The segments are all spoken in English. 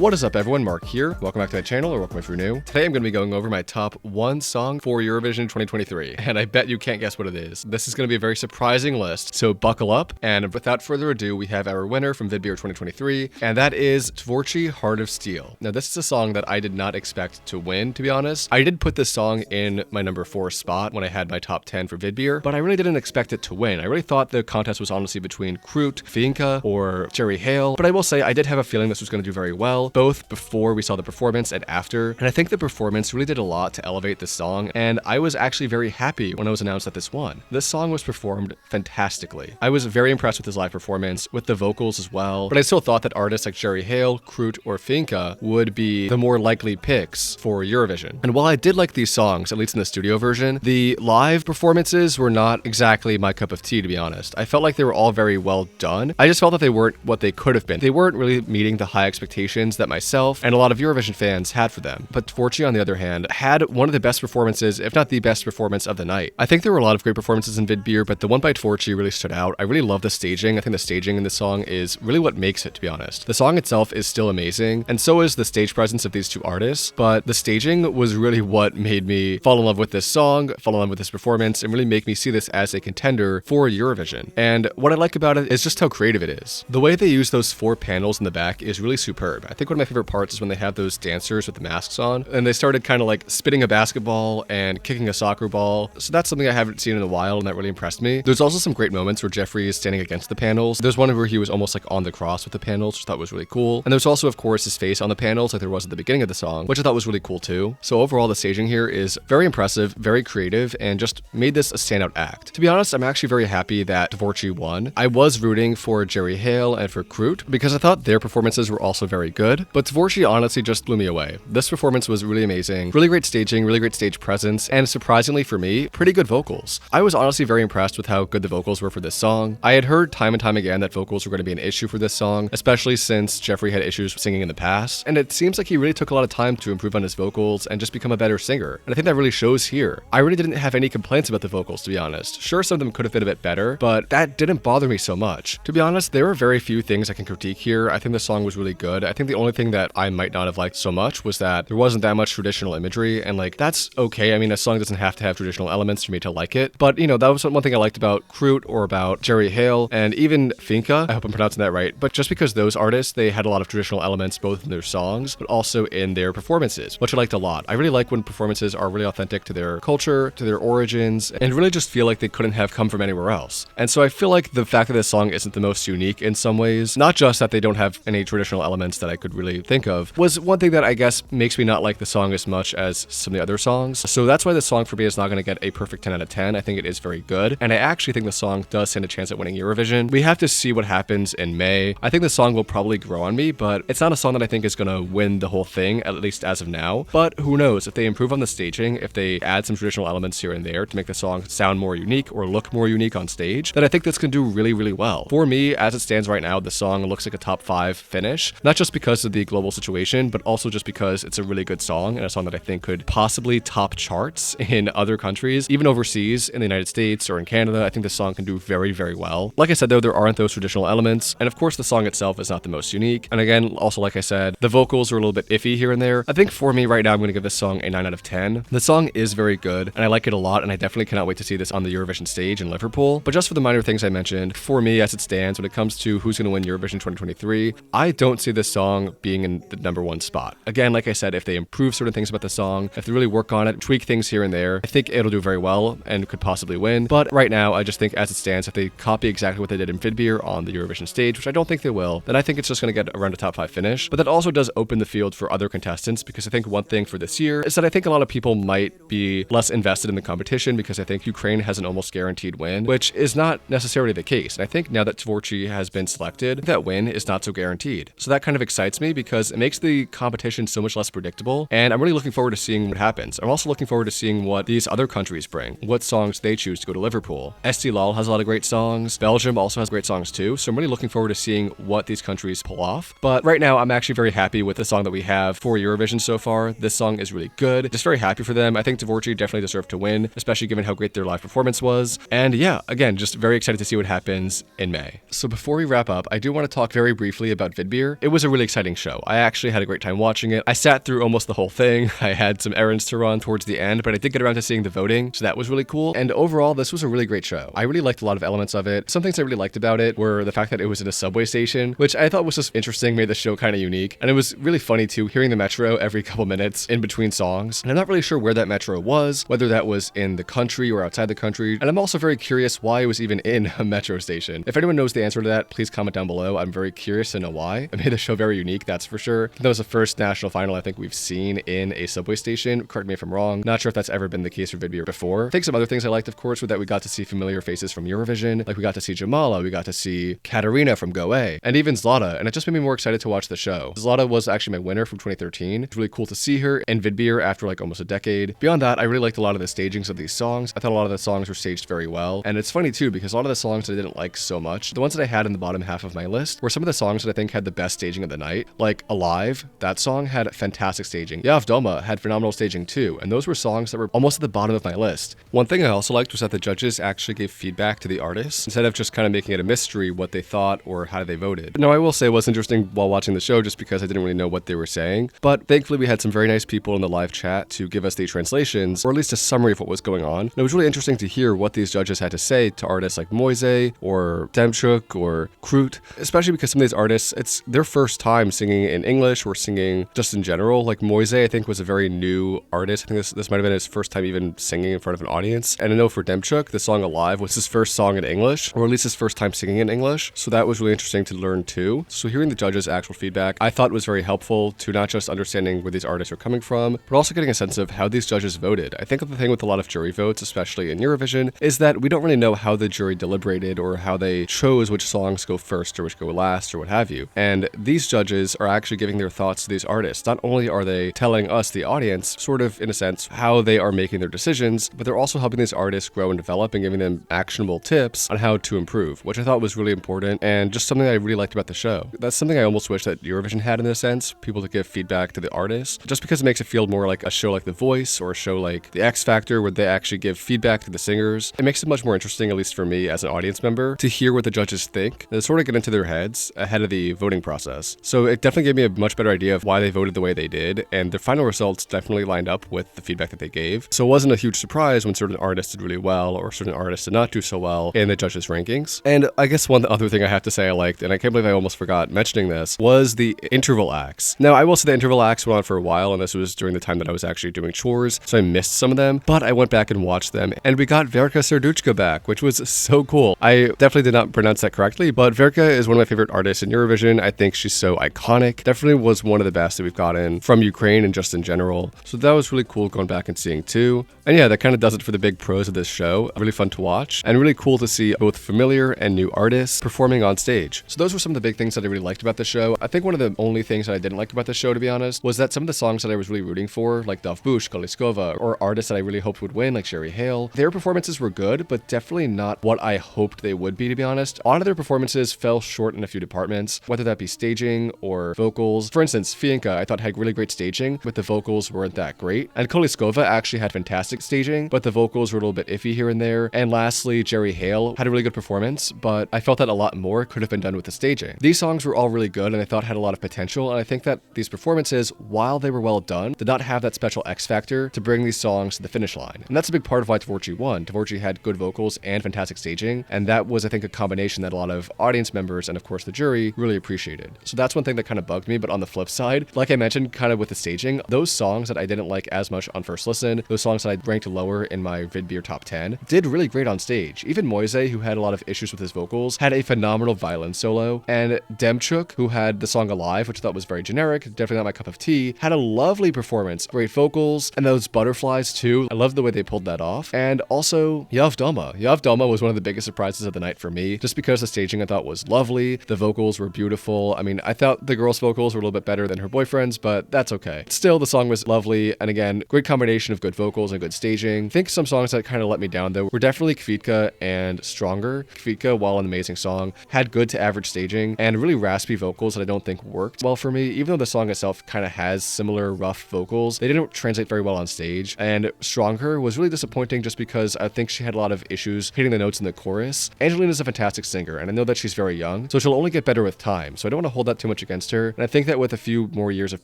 What is up everyone, Mark here. Welcome back to my channel, or welcome if you're new. Today I'm going to be going over my top 1 song for Eurovision 2023, and I bet you can't guess what it is. This is going to be a very surprising list, so buckle up, and without further ado, we have our winner from Vidbir 2023, and that is TVORCHI, Heart of Steel. Now this is a song that I did not expect to win, to be honest. I did put this song in my number 4 spot when I had my top 10 for Vidbir, but I really didn't expect it to win. I really thought the contest was honestly between Kroot, Finka, or Jerry Hale, but I will say I did have a feeling this was going to do very well, both before we saw the performance and after, and I think the performance really did a lot to elevate this song, and I was actually very happy when it was announced that this won. This song was performed fantastically. I was very impressed with his live performance, with the vocals as well, but I still thought that artists like Jerry Hale, Kroot, or Finka would be the more likely picks for Eurovision. And while I did like these songs, at least in the studio version, the live performances were not exactly my cup of tea, to be honest. I felt like they were all very well done. I just felt that they weren't what they could have been. They weren't really meeting the high expectations that myself and a lot of Eurovision fans had for them. But TVORCHI, on the other hand, had one of the best performances, if not the best performance of the night. I think there were a lot of great performances in Vidbir, but the one by TVORCHI really stood out. I really love the staging. I think the staging in this song is really what makes it, to be honest. The song itself is still amazing, and so is the stage presence of these two artists, but the staging was really what made me fall in love with this song, fall in love with this performance, and really make me see this as a contender for Eurovision. And what I like about it is just how creative it is. The way they use those 4 panels in the back is really superb. I think one of my favorite parts is when they have those dancers with the masks on, and they started kind of like spitting a basketball and kicking a soccer ball. So that's something I haven't seen in a while, and that really impressed me. There's also some great moments where Jeffrey is standing against the panels. There's one where he was almost like on the cross with the panels, which I thought was really cool. And there's also, of course, his face on the panels like there was at the beginning of the song, which I thought was really cool too. So overall, the staging here is very impressive, very creative, and just made this a standout act. To be honest, I'm actually very happy that TVORCHI won. I was rooting for Jerry Hale and for Kroot because I thought their performances were also very good, but TVORCHI honestly just blew me away. This performance was really amazing, really great staging, really great stage presence, and surprisingly for me, pretty good vocals. I was honestly very impressed with how good the vocals were for this song. I had heard time and time again that vocals were going to be an issue for this song, especially since Jeffrey had issues singing in the past, and it seems like he really took a lot of time to improve on his vocals and just become a better singer, and I think that really shows here. I really didn't have any complaints about the vocals, to be honest. Sure, some of them could have been a bit better, but that didn't bother me so much. To be honest, there were very few things I can critique here. I think the song was really good. I think the only thing that I might not have liked so much was that there wasn't that much traditional imagery, and like, that's okay. I mean, a song doesn't have to have traditional elements for me to like it, but you know, that was one thing I liked about Kroot or about Jerry Hale and even Finka. I hope I'm pronouncing that right, but just because those artists, they had a lot of traditional elements both in their songs, but also in their performances, which I liked a lot. I really like when performances are really authentic to their culture, to their origins, and really just feel like they couldn't have come from anywhere else. And so I feel like the fact that this song isn't the most unique in some ways, not just that they don't have any traditional elements that I could really think of, was one thing that I guess makes me not like the song as much as some of the other songs. So that's why this song for me is not going to get a perfect 10 out of 10. I think it is very good, and I actually think the song does stand a chance at winning Eurovision. We have to see what happens in May. I think the song will probably grow on me, but it's not a song that I think is going to win the whole thing, at least as of now. But who knows, if they improve on the staging, if they add some traditional elements here and there to make the song sound more unique or look more unique on stage, then I think that's going to do really, really well. For me, as it stands right now, the song looks like a top 5 finish, not just because of the global situation, but also just because it's a really good song and a song that I think could possibly top charts in other countries, even overseas in the United States or in Canada. I think this song can do very, very well. Like I said though, there aren't those traditional elements, and of course the song itself is not the most unique. And again, also like I said, the vocals are a little bit iffy here and there. I think for me right now, I'm going to give this song a 9 out of 10. The song is very good, and I like it a lot, and I definitely cannot wait to see this on the Eurovision stage in Liverpool. But just for the minor things I mentioned, for me as it stands, when it comes to who's going to win Eurovision 2023, I don't see this song being in the number 1 spot. Again, like I said, if they improve certain things about the song, if they really work on it, tweak things here and there, I think it'll do very well and could possibly win. But right now, I just think as it stands, if they copy exactly what they did in Vidbir on the Eurovision stage, which I don't think they will, then I think it's just going to get around a top 5 finish. But that also does open the field for other contestants, because I think one thing for this year is that I think a lot of people might be less invested in the competition because I think Ukraine has an almost guaranteed win, which is not necessarily the case. And I think now that TVORCHI has been selected, that win is not so guaranteed. So that kind of excites me because it makes the competition so much less predictable, and I'm really looking forward to seeing what happens. I'm also looking forward to seeing what these other countries bring, what songs they choose to go to Liverpool. Estilal has a lot of great songs. Belgium also has great songs too, so I'm really looking forward to seeing what these countries pull off. But right now, I'm actually very happy with the song that we have for Eurovision so far. This song is really good. Just very happy for them. I think TVORCHI definitely deserved to win, especially given how great their live performance was. And yeah, again, just very excited to see what happens in May. So before we wrap up, I do want to talk very briefly about Vidbir. It was a really exciting exciting show. I actually had a great time watching it. I sat through almost the whole thing. I had some errands to run towards the end, but I did get around to seeing the voting, so that was really cool. And overall, this was a really great show. I really liked a lot of elements of it. Some things I really liked about it were the fact that it was in a subway station, which I thought was just interesting, made the show kind of unique. And it was really funny too, hearing the metro every couple minutes in between songs. And I'm not really sure where that metro was, whether that was in the country or outside the country. And I'm also very curious why it was even in a metro station. If anyone knows the answer to that, please comment down below. I'm very curious to know why. It made the show very unique, that's for sure. That was the first national final I think we've seen in a subway station. Correct me if I'm wrong. Not sure if that's ever been the case for Vidbir before. I think some other things I liked, of course, were that we got to see familiar faces from Eurovision. Like we got to see Jamala, we got to see Katarina from Go A, and even Zlata, and it just made me more excited to watch the show. Zlata was actually my winner from 2013. It's really cool to see her in Vidbir after like almost a decade. Beyond that, I really liked a lot of the stagings of these songs. I thought a lot of the songs were staged very well, and it's funny too because a lot of the songs that I didn't like so much, the ones that I had in the bottom half of my list, were some of the songs that I think had the best staging of the night. Like Alive, that song had fantastic staging. Yavdoma had phenomenal staging too, and those were songs that were almost at the bottom of my list. One thing I also liked was that the judges actually gave feedback to the artists instead of just kind of making it a mystery what they thought or how they voted. Now, I will say it was interesting while watching the show just because I didn't really know what they were saying, but thankfully we had some very nice people in the live chat to give us the translations, or at least a summary of what was going on. And it was really interesting to hear what these judges had to say to artists like Moise or Demchuk or Krut, especially because some of these artists, it's their first time singing in English or singing just in general. Like Moise, I think, was a very new artist. I think this might have been his first time even singing in front of an audience. And I know for Demchuk, the song Alive was his first song in English, or at least his first time singing in English. So that was really interesting to learn too. So hearing the judges' actual feedback, I thought was very helpful to not just understanding where these artists are coming from, but also getting a sense of how these judges voted. I think the thing with a lot of jury votes, especially in Eurovision, is that we don't really know how the jury deliberated or how they chose which songs go first or which go last or what have you. And these judges are actually giving their thoughts to these artists. Not only are they telling us, the audience, sort of in a sense, how they are making their decisions, but they're also helping these artists grow and develop and giving them actionable tips on how to improve, which I thought was really important and just something I really liked about the show. That's something I almost wish that Eurovision had in a sense, people to give feedback to the artists, just because it makes it feel more like a show like The Voice or a show like The X Factor where they actually give feedback to the singers. It makes it much more interesting, at least for me as an audience member, to hear what the judges think and to sort of get into their heads ahead of the voting process. So it definitely gave me a much better idea of why they voted the way they did, and their final results definitely lined up with the feedback that they gave. So it wasn't a huge surprise when certain artists did really well or certain artists did not do so well in the judges' rankings. And I guess one other thing I have to say I liked, and I can't believe I almost forgot mentioning this, was the interval acts. Now, I will say the interval acts went on for a while, and this was during the time that I was actually doing chores, so I missed some of them, but I went back and watched them, and we got Verka Serduchka back, which was so cool. I definitely did not pronounce that correctly, but Verka is one of my favorite artists in Eurovision. I think she's so iconic. Definitely was one of the best that we've gotten from Ukraine and just in general. So that was really cool going back and seeing too. And yeah, that kind of does it for the big pros of this show. Really fun to watch and really cool to see both familiar and new artists performing on stage. So those were some of the big things that I really liked about the show. I think one of the only things that I didn't like about the show, to be honest, was that some of the songs that I was really rooting for, like Dovbush, Koliskova, or artists that I really hoped would win, like Sherry Hale, their performances were good, but definitely not what I hoped they would be, to be honest. A lot of their performances fell short in a few departments, whether that be staging or vocals. For instance, Fienka, I thought had really great staging, but the vocals weren't that great. And Koliskova actually had fantastic staging, but the vocals were a little bit iffy here and there. And lastly, Jerry Hale had a really good performance, but I felt that a lot more could have been done with the staging. These songs were all really good and I thought had a lot of potential, and I think that these performances, while they were well done, did not have that special X factor to bring these songs to the finish line. And that's a big part of why TVORCHI won. TVORCHI had good vocals and fantastic staging, and that was, I think, a combination that a lot of audience members and of course the jury really appreciated. So that's one thing that kind of bugged me, but on the flip side, like I mentioned kind of with the staging, those songs that I didn't like as much on first listen, those songs that I ranked lower in my Vidbir top 10, did really great on stage. Even Moise, who had a lot of issues with his vocals, had a phenomenal violin solo, and Demchuk, who had the song Alive, which I thought was very generic, definitely not my cup of tea, had a lovely performance, great vocals, and those butterflies too. I love the way they pulled that off. And also Yavdoma. Yavdoma was one of the biggest surprises of the night for me, just because the staging I thought was lovely, the vocals were beautiful. I mean, I thought the girl's vocals were a little bit better than her boyfriend's, but that's okay. Still, the song was lovely, and again, great combination of good vocals and good staging. I think some songs that kind of let me down though were definitely Kvitka and Stronger. Kvitka, while an amazing song, had good to average staging and really raspy vocals that I don't think worked well for me. Even though the song itself kind of has similar rough vocals, they didn't translate very well on stage. And Stronger was really disappointing just because I think she had a lot of issues hitting the notes in the chorus. Angelina's a fantastic singer, and I know that she's very young, so she'll only get better with time. So I don't want to hold that too much against against her. And I think that with a few more years of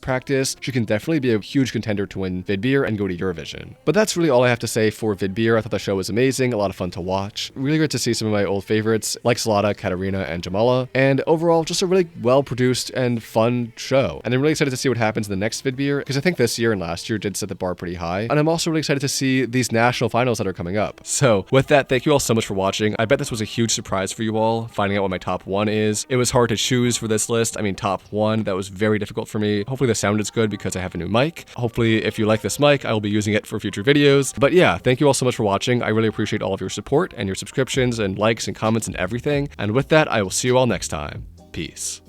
practice, she can definitely be a huge contender to win Vidbir and go to Eurovision. But that's really all I have to say for Vidbir. I thought the show was amazing, a lot of fun to watch. Really great to see some of my old favorites like Salata, Katarina, and Jamala. And overall, just a really well-produced and fun show. And I'm really excited to see what happens in the next Vidbir, because I think this year and last year did set the bar pretty high. And I'm also really excited to see these national finals that are coming up. So with that, thank you all so much for watching. I bet this was a huge surprise for you all, finding out what my top 1 is. It was hard to choose for this list. I mean, top 1, that was very difficult for me. Hopefully the sound is good because I have a new mic. Hopefully if you like this mic, I will be using it for future videos. But yeah, thank you all so much for watching. I really appreciate all of your support and your subscriptions and likes and comments and everything. And with that, I will see you all next time. Peace.